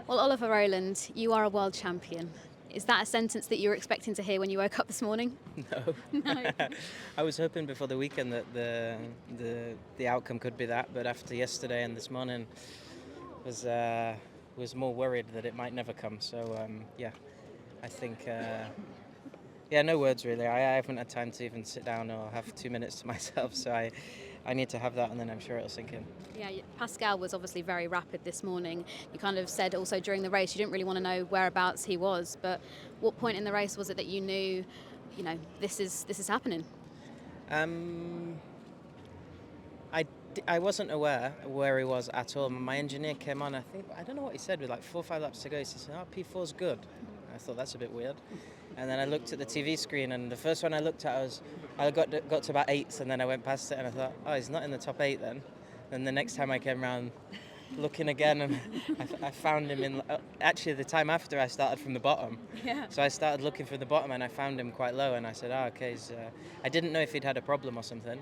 Well, Oliver Rowland, you are a world champion. Is that a sentence that you were expecting to hear when you woke up this morning? No. No. I was hoping before the weekend that the outcome could be that, but after yesterday and this morning, was more worried that it might never come. So yeah, I think yeah, no words really. I haven't had time to even sit down or have 2 minutes to myself. So I need to have that, and then I'm sure it'll sink in. Yeah, Pascal was obviously very rapid this morning. You kind of said also during the race you didn't really want to know whereabouts he was, but what point in the race was it that you knew, this is happening? Um, I wasn't aware where he was at all. My engineer came on, I don't know what he said, with like 4 or 5 laps to go. He said, "Oh, P4's good." I thought that's a bit weird. And then I looked at the TV screen, and the first one I looked at I got to about 8th, and then I went past it, and I thought, oh, he's not in the top 8 then. And the next time I came around, looking again, and I found him in. Actually, the time after I started from the bottom. Yeah. So I started looking for the bottom, and I found him quite low, and I said, oh, okay. I didn't know if he'd had a problem or something.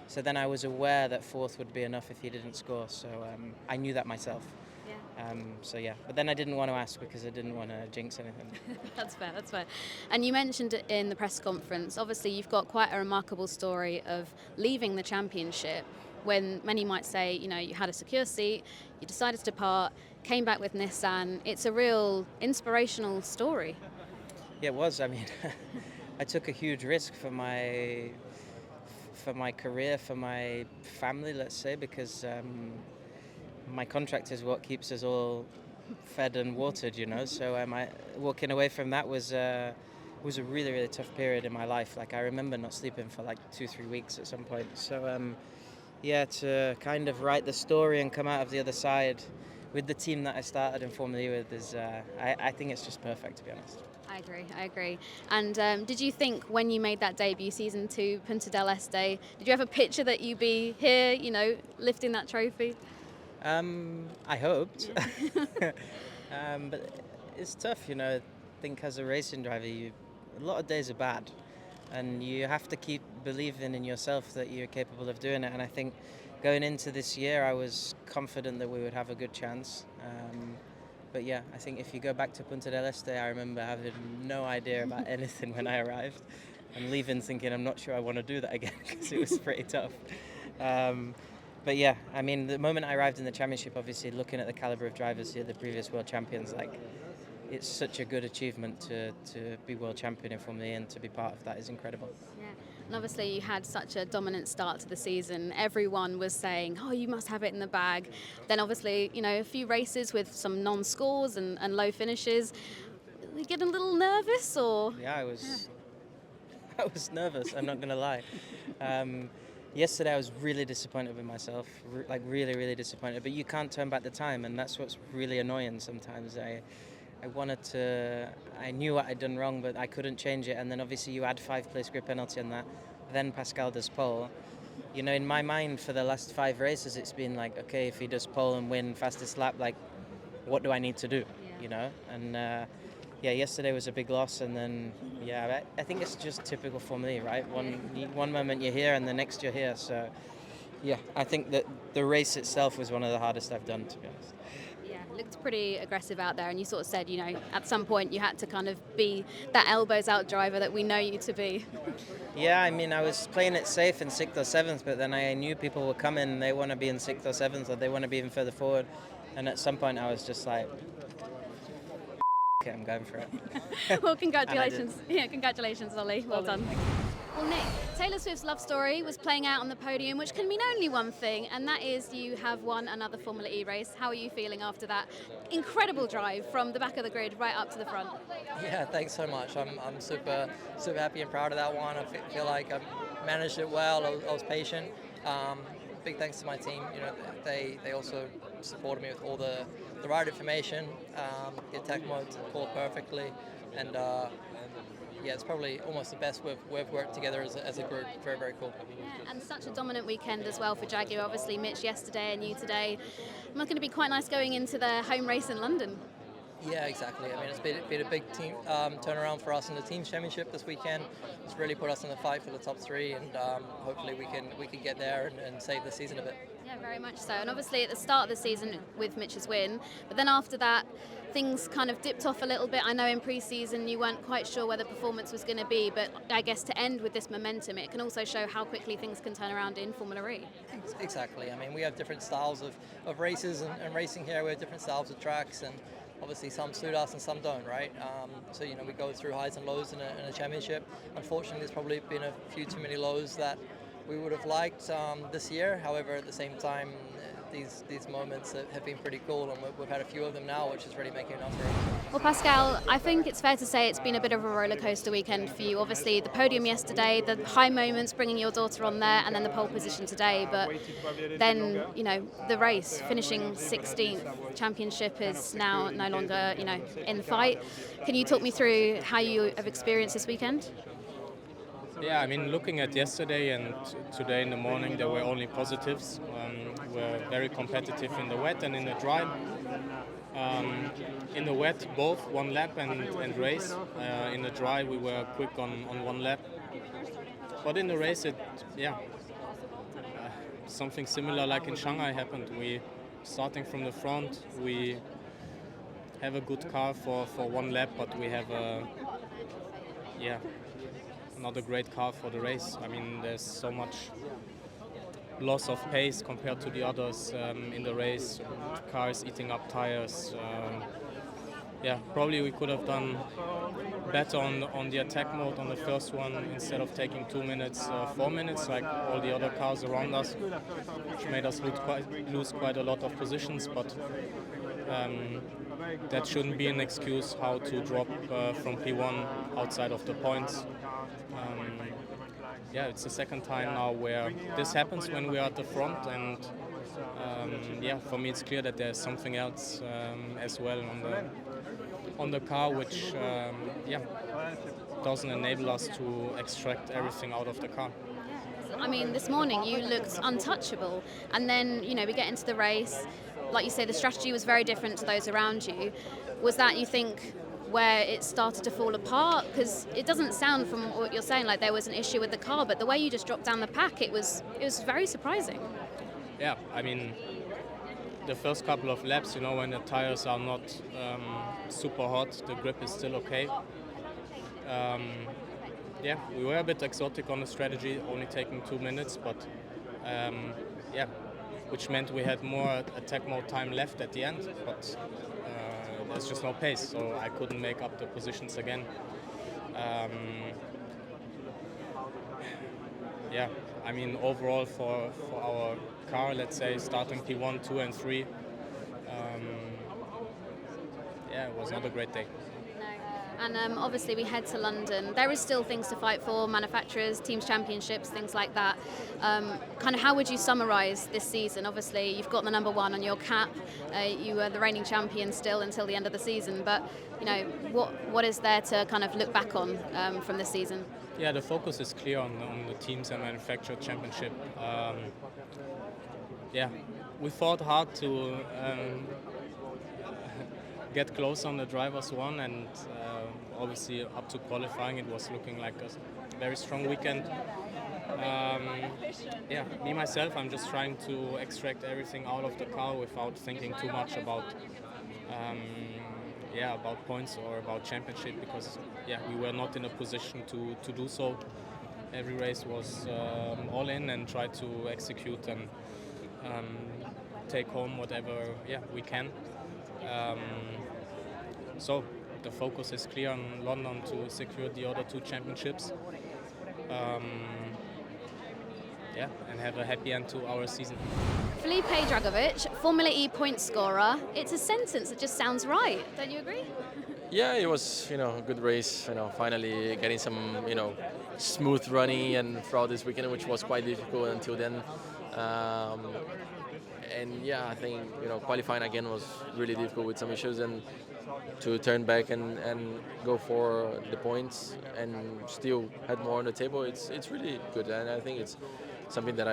So then I was aware that 4th would be enough if he didn't score. So I knew that myself. Yeah. So yeah, but then I didn't want to ask because I didn't want to jinx anything. That's fair. And you mentioned it in the press conference, obviously you've got quite a remarkable story of leaving the championship when many might say, you had a secure seat, you decided to depart, came back with Nissan. It's a real inspirational story. Yeah, it was. I mean, I took a huge risk for my career, for my family, let's say, because my contract is what keeps us all fed and watered, So walking away from that was a really, really tough period in my life. Like, I remember not sleeping for like 2-3 weeks at some point. So yeah, to kind of write the story and come out of the other side with the team that I started in Formula E with is, I think it's just perfect, to be honest. I agree. And did you think when you made that debut season 2 Punta del Este, did you have a picture that you'd be here, lifting that trophy? I hoped. Yeah. But it's tough, I think as a racing driver, a lot of days are bad, and you have to keep believing in yourself that you're capable of doing it. And I think going into this year, I was confident that we would have a good chance. But yeah, I think if you go back to Punta del Este, I remember having no idea about anything when I arrived, and leaving thinking I'm not sure I want to do that again because it was pretty tough. But yeah, I mean, the moment I arrived in the championship, obviously looking at the caliber of drivers here, the previous world champions, like, it's such a good achievement to be world champion in Formula E, and to be part of that is incredible. Yeah. And obviously you had such a dominant start to the season. Everyone was saying, oh, you must have it in the bag. Then obviously, a few races with some non-scores and low finishes. Were you getting a little nervous, or? Yeah, I was nervous, I'm not going to lie. Yesterday I was really disappointed with myself, really, really disappointed. But you can't turn back the time, and that's what's really annoying sometimes. I knew what I'd done wrong, but I couldn't change it. And then obviously you add 5-place grid penalty on that. Then Pascal does pole. In my mind for the last 5 races, it's been like, okay, if he does pole and win fastest lap, like, what do I need to do? Yeah. And yeah, yesterday was a big loss. And then, yeah, I think it's just typical Formula E, right? One moment you're here and the next you're here. So, yeah, I think that the race itself was one of the hardest I've done, to be honest. Yeah, looked pretty aggressive out there, and you sort of said, at some point you had to kind of be that elbows out driver that we know you to be. Yeah, I mean, I was playing it safe in 6th or 7th, but then I knew people were coming, they want to be in 6th or 7th, or they want to be even further forward. And at some point I was just like, okay, I'm going for it. Well, congratulations. Yeah, congratulations, Ollie. Well done. Well, Nick, Taylor Swift's love story was playing out on the podium, which can mean only one thing, and that is you have won another Formula E race. How are you feeling after that incredible drive from the back of the grid right up to the front? Yeah, thanks so much. I'm super happy and proud of that one. I feel like I managed it well. I was patient. Big thanks to my team. They also supported me with all the right information. The attack mode called perfectly, and yeah, it's probably almost the best we've worked together as a group. Very, very cool. Yeah, and such a dominant weekend as well for Jaguar. Obviously, Mitch yesterday and you today. It's going to be quite nice going into the home race in London. Yeah, exactly. I mean, it's been a big team turnaround for us in the teams championship this weekend. It's really put us in the fight for the top 3, and hopefully we can get there and save the season a bit. Yeah, very much so. And obviously at the start of the season with Mitch's win, but then after that, things kind of dipped off a little bit. I know in pre-season you weren't quite sure where the performance was going to be, but I guess to end with this momentum, it can also show how quickly things can turn around in Formula E. Exactly. I mean, we have different styles of races and racing here. We have different styles of tracks, and obviously some suit us and some don't, right? So, we go through highs and lows in a championship. Unfortunately, there's probably been a few too many lows that we would have liked this year. However, at the same time, these moments have been pretty cool, and we've had a few of them now, which is really making it up for us. Well, Pascal, I think it's fair to say it's been a bit of a roller coaster weekend for you. Obviously, the podium yesterday, the high moments, bringing your daughter on there, and then the pole position today. But then, the race, finishing 16th, championship is now no longer, in the fight. Can you talk me through how you have experienced this weekend? Yeah, I mean, looking at yesterday and today in the morning, there were only positives. We were very competitive in the wet and in the dry. In the wet, both one lap and race. In the dry, we were quick on one lap. But in the race, something similar like in Shanghai happened. We, starting from the front, we have a good car for one lap, but we have not a great car for the race. I mean, there's so much loss of pace compared to the others in the race. Cars eating up tires. Probably we could have done better on the attack mode on the first one instead of taking 2 minutes, 4 minutes like all the other cars around us, which made us lose quite a lot of positions. But that shouldn't be an excuse how to drop from P1 outside of the points. It's the second time now where this happens when we are at the front, and for me it's clear that there's something else as well on the car which doesn't enable us to extract everything out of the car. I mean, this morning you looked untouchable, and then we get into the race. Like you say, the strategy was very different to those around you. Was that, you think, where it started to fall apart? Because it doesn't sound from what you're saying like there was an issue with the car, but the way you just dropped down the pack, it was very surprising. Yeah, I mean, the first couple of laps, when the tires are not super hot, the grip is still okay. We were a bit exotic on the strategy, only taking 2 minutes, but which meant we had more attack mode time left at the end, but there's just no pace, so I couldn't make up the positions again. I mean, overall for our car, let's say starting P1, 2 and 3, it was not a great day. And obviously we head to London. There is still things to fight for, manufacturers, teams championships, things like that. Kind of how would you summarise this season? Obviously you've got the number 1 on your cap. You were the reigning champion still until the end of the season. But what is there to kind of look back on from this season? Yeah, the focus is clear on the teams and manufacturer championship. We fought hard to get close on the driver's one, and obviously up to qualifying it was looking like a very strong weekend. Me myself, I'm just trying to extract everything out of the car without thinking too much about points or about championship, because we were not in a position to do so. Every race was all in and try to execute and take home whatever we can. So the focus is clear on London to secure the other 2 championships. And have a happy end to our season. Felipe Drugovich, Formula E point scorer. It's a sentence that just sounds right. Don't you agree? Yeah, it was a good race. Finally getting some smooth running and throughout this weekend, which was quite difficult until then. I think qualifying again was really difficult with some issues, and to turn back and go for the points and still had more on the table, it's really good, and I think it's something that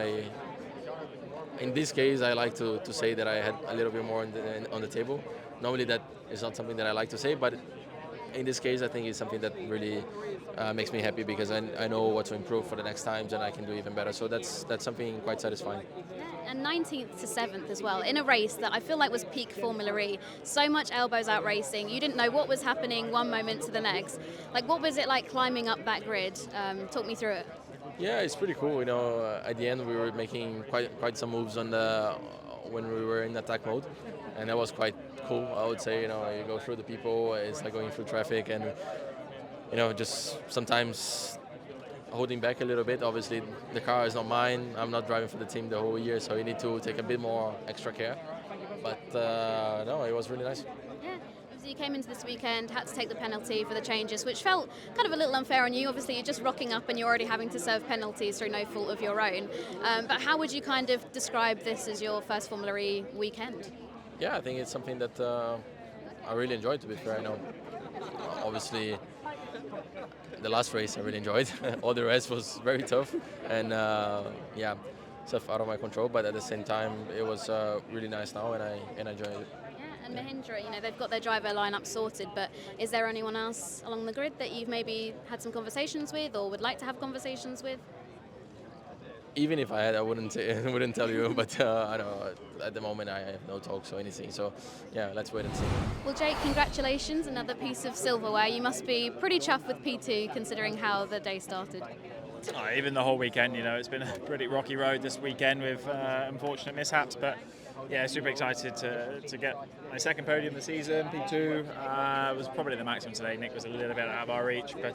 in this case I like to say that I had a little bit more on the table. Normally that is not something that I like to say, but in this case I think it's something that really makes me happy, because I know what to improve for the next times and I can do even better, so that's something quite satisfying. And 19th to 7th as well, in a race that I feel like was peak Formula E. So much elbows out racing. You didn't know what was happening one moment to the next. Like, what was it like climbing up that grid? Talk me through it. Yeah, it's pretty cool. At the end we were making quite some moves when we were in attack mode, and that was quite cool. I would say, you go through the people. It's like going through traffic, and just sometimes holding back a little bit. Obviously, the car is not mine. I'm not driving for the team the whole year, so you need to take a bit more extra care. But no, it was really nice. Yeah, so you came into this weekend, had to take the penalty for the changes, which felt kind of a little unfair on you. Obviously, you're just rocking up and you're already having to serve penalties through no fault of your own. But how would you kind of describe this as your first Formula E weekend? Yeah, I think it's something that I really enjoyed, to be fair. Obviously, the last race I really enjoyed. All the rest was very tough and stuff out of my control. But at the same time, it was really nice now, and I enjoyed it. Yeah, and Mahindra, they've got their driver lineup sorted. But is there anyone else along the grid that you've maybe had some conversations with, or would like to have conversations with? Even if I had, I wouldn't tell you. But I know at the moment I have no talks or anything. So yeah, let's wait and see. Well, Jake, congratulations! Another piece of silverware. You must be pretty chuffed with P2, considering how the day started. Even the whole weekend, it's been a pretty rocky road this weekend with unfortunate mishaps, but yeah, super excited to get my second podium of the season. P2 was probably the maximum today. Nick was a little bit out of our reach, but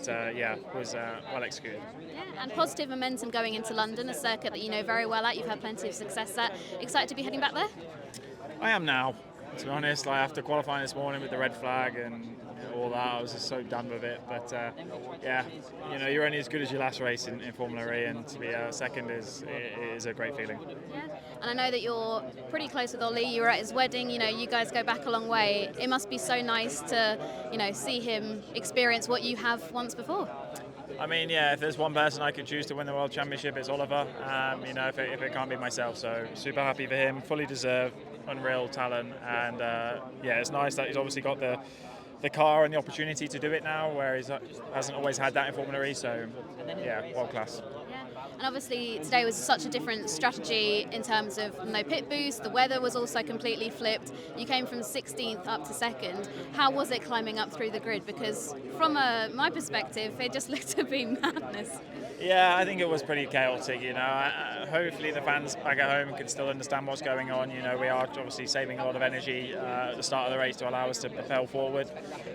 was well executed. Yeah, and positive momentum going into London, a circuit that you know very well at. You've had plenty of success at. Excited to be heading back there? I am now, to be honest. After qualifying this morning with the red flag and all that, I was just so done with it. But you're only as good as your last race in Formula E, and to be second is a great feeling. Yeah, and I know that you're pretty close with Ollie. You were at his wedding. You guys go back a long way. It must be so nice to see him experience what you have once before. I mean, yeah, if there's one person I could choose to win the World Championship, it's Oliver. If it can't be myself, so super happy for him. Fully deserved, unreal talent, and it's nice that he's obviously got the car and the opportunity to do it now, where he hasn't always had that in Formula E. So yeah, world class. Yeah. And obviously today was such a different strategy in terms of no pit boost. The weather was also completely flipped. You came from 16th up to 2nd. How was it climbing up through the grid? Because from my perspective, it just looked to be madness. Yeah, I think it was pretty chaotic. Hopefully the fans back at home can still understand what's going on. We are obviously saving a lot of energy at the start of the race to allow us to propel forward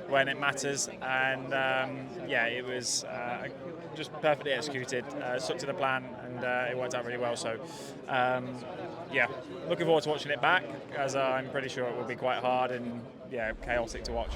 when it matters. And it was just perfectly executed, stuck to the plan, and it worked out really well. So looking forward to watching it back, as I'm pretty sure it will be quite hard and chaotic to watch.